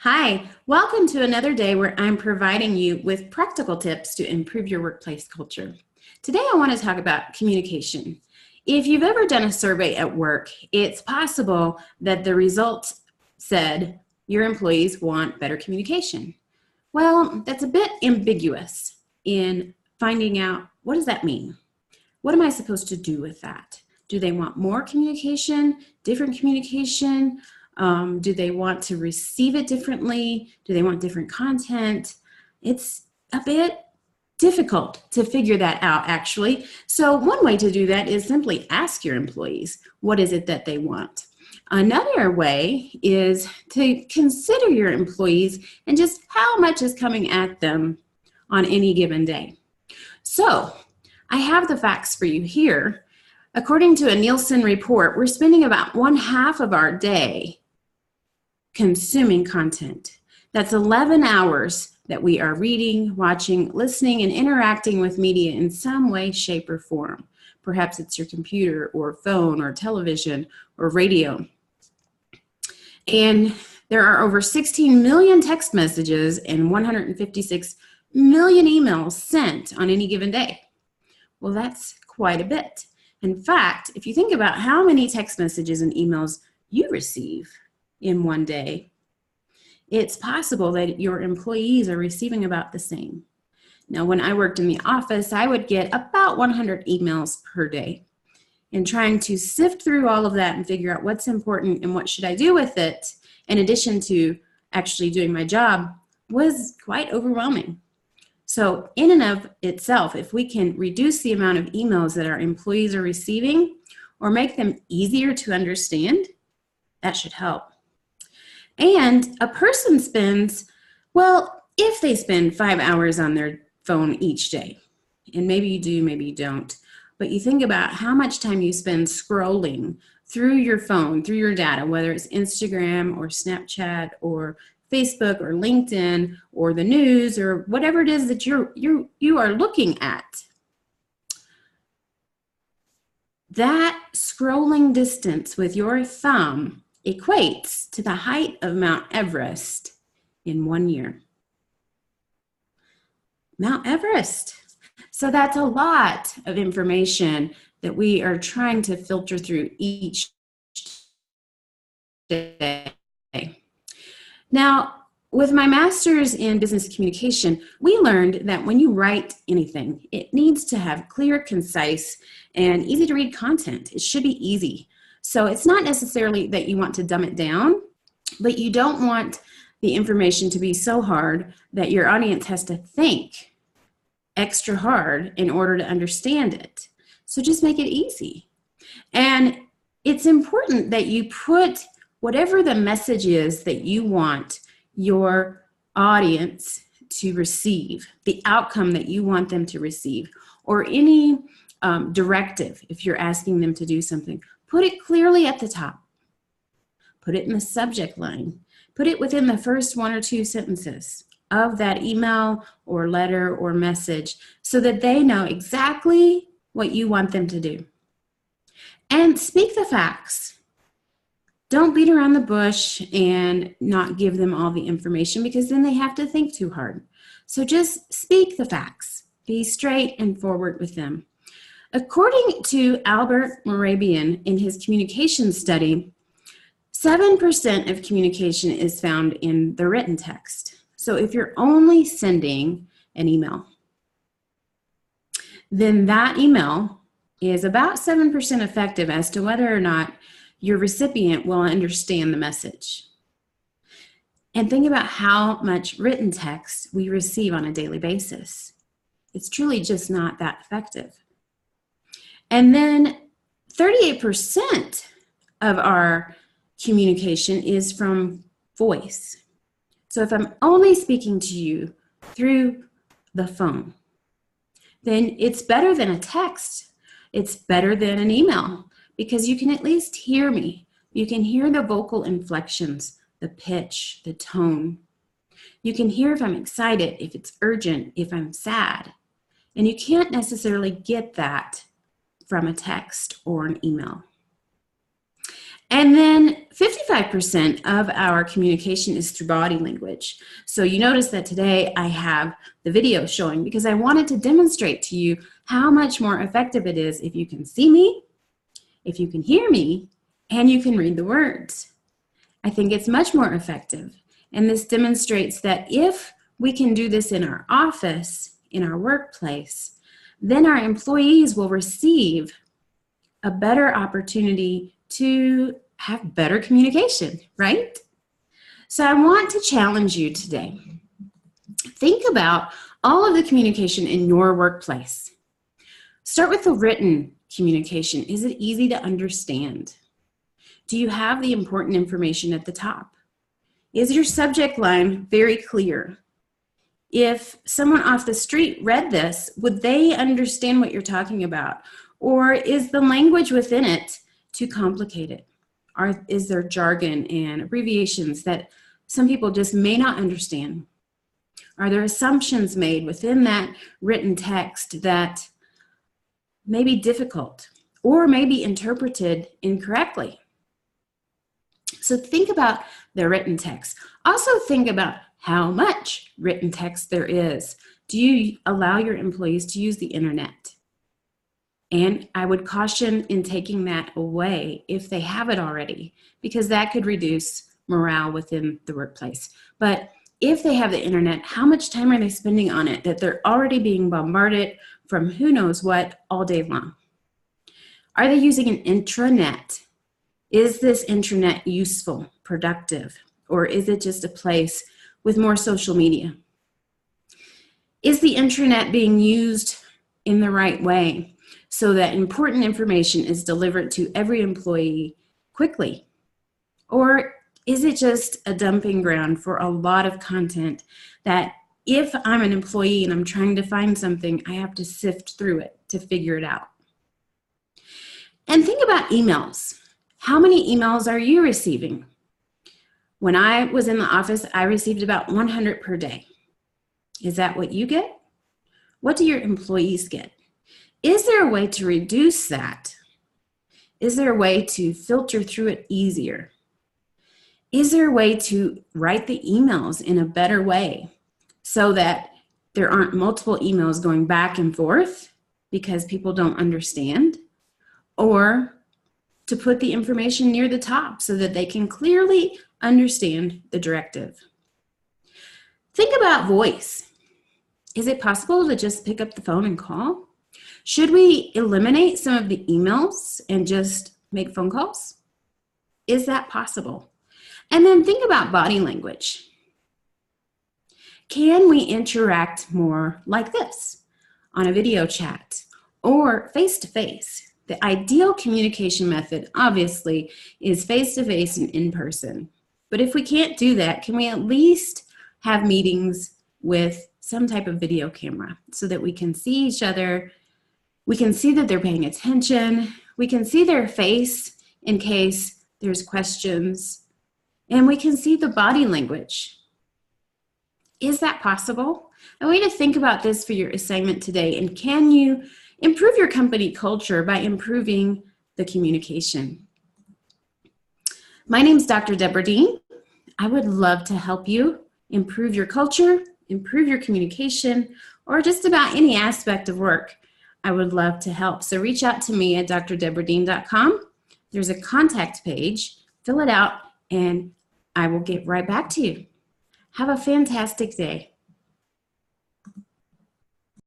Hi, welcome to another day where I'm providing you with practical tips to improve your workplace culture. Today I want to talk about communication. If you've ever done a survey at work, it's possible that the results said your employees want better communication. Well, that's a bit ambiguous in finding out what does that mean? What am I supposed to do with that? Do they want more communication, different communication? Do they want to receive it differently? Do they want different content? It's a bit difficult to figure that out, actually. So one way to do that is simply ask your employees, what is it that they want? Another way is to consider your employees and just how much is coming at them on any given day. So I have the facts for you here. According to a Nielsen report, we're spending about 1/2 of our day consuming content. That's 11 hours that we are reading, watching, listening, and interacting with media in some way, shape, or form. Perhaps it's your computer or phone or television or radio. And there are over 16 million text messages and 156 million emails sent on any given day. Well, that's quite a bit. In fact, if you think about how many text messages and emails you receive in one day, it's possible that your employees are receiving about the same. Now, when I worked in the office, I would get about 100 emails per day. And trying to sift through all of that and figure out what's important and what should I do with it, in addition to actually doing my job, was quite overwhelming. So in and of itself, if we can reduce the amount of emails that our employees are receiving or make them easier to understand, that should help. And a person spends, well, if they spend 5 hours on their phone each day, and maybe you do, maybe you don't, but you think about how much time you spend scrolling through your phone, through your data, whether it's Instagram or Snapchat or Facebook or LinkedIn or the news or whatever it is that you are looking at. That scrolling distance with your thumb equates to the height of Mount Everest in 1 year. Mount Everest. So that's a lot of information that we are trying to filter through each day. Now, with my master's in business communication, we learned that when you write anything, it needs to have clear, concise, and easy to read content. It should be easy. So it's not necessarily that you want to dumb it down, but you don't want the information to be so hard that your audience has to think extra hard in order to understand it. So just make it easy. And it's important that you put whatever the message is that you want your audience to receive, the outcome that you want them to receive, or any directive if you're asking them to do something. Put it clearly at the top. Put it in the subject line. Put it within the first 1 or 2 sentences of that email or letter or message so that they know exactly what you want them to do. And speak the facts. Don't beat around the bush and not give them all the information because then they have to think too hard. So just speak the facts. Be straight and forward with them. According to Albert Morabian in his communication study, 7% of communication is found in the written text. So if you're only sending an email, then that email is about 7% effective as to whether or not your recipient will understand the message. And think about how much written text we receive on a daily basis. It's truly just not that effective. And then 38% of our communication is from voice. So if I'm only speaking to you through the phone, then it's better than a text. It's better than an email because you can at least hear me. You can hear the vocal inflections, the pitch, the tone. You can hear if I'm excited, if it's urgent, if I'm sad. And you can't necessarily get that from a text or an email. And then 55% of our communication is through body language. So you notice that today I have the video showing because I wanted to demonstrate to you how much more effective it is if you can see me, if you can hear me, and you can read the words. I think it's much more effective. And this demonstrates that if we can do this in our office, in our workplace, then our employees will receive a better opportunity to have better communication, right? So I want to challenge you today. Think about all of the communication in your workplace. Start with the written communication. Is it easy to understand? Do you have the important information at the top? Is your subject line very clear? If someone off the street read this, would they understand what you're talking about? Or is the language within it too complicated? Is there jargon and abbreviations that some people just may not understand? Are there assumptions made within that written text that may be difficult or may be interpreted incorrectly? So think about the written text. Also think about how much written text there is. Do you allow your employees to use the internet? And I would caution in taking that away if they have it already, because that could reduce morale within the workplace. But if they have the internet, how much time are they spending on it that they're already being bombarded from who knows what all day long? Are they using an intranet? Is this intranet useful, productive, or is it just a place with more social media? Is the intranet being used in the right way so that important information is delivered to every employee quickly? Or is it just a dumping ground for a lot of content that if I'm an employee and I'm trying to find something, I have to sift through it to figure it out? And think about emails. How many emails are you receiving? When I was in the office, I received about 100 per day. Is that what you get? What do your employees get? Is there a way to reduce that? Is there a way to filter through it easier? Is there a way to write the emails in a better way so that there aren't multiple emails going back and forth because people don't understand? Or to put the information near the top so that they can clearly understand the directive. Think about voice. Is it possible to just pick up the phone and call? Should we eliminate some of the emails and just make phone calls? Is that possible? And then think about body language. Can we interact more like this on a video chat or face-to-face? The ideal communication method, obviously, is face-to-face and in-person. But if we can't do that, can we at least have meetings with some type of video camera so that we can see each other, we can see that they're paying attention, we can see their face in case there's questions, and we can see the body language. Is that possible? I want you to think about this for your assignment today, and can you improve your company culture by improving the communication? My name is Dr. Deborah Dean. I would love to help you improve your culture, improve your communication, or just about any aspect of work. I would love to help. So reach out to me at drdeborahdean.com. There's a contact page. Fill it out, and I will get right back to you. Have a fantastic day.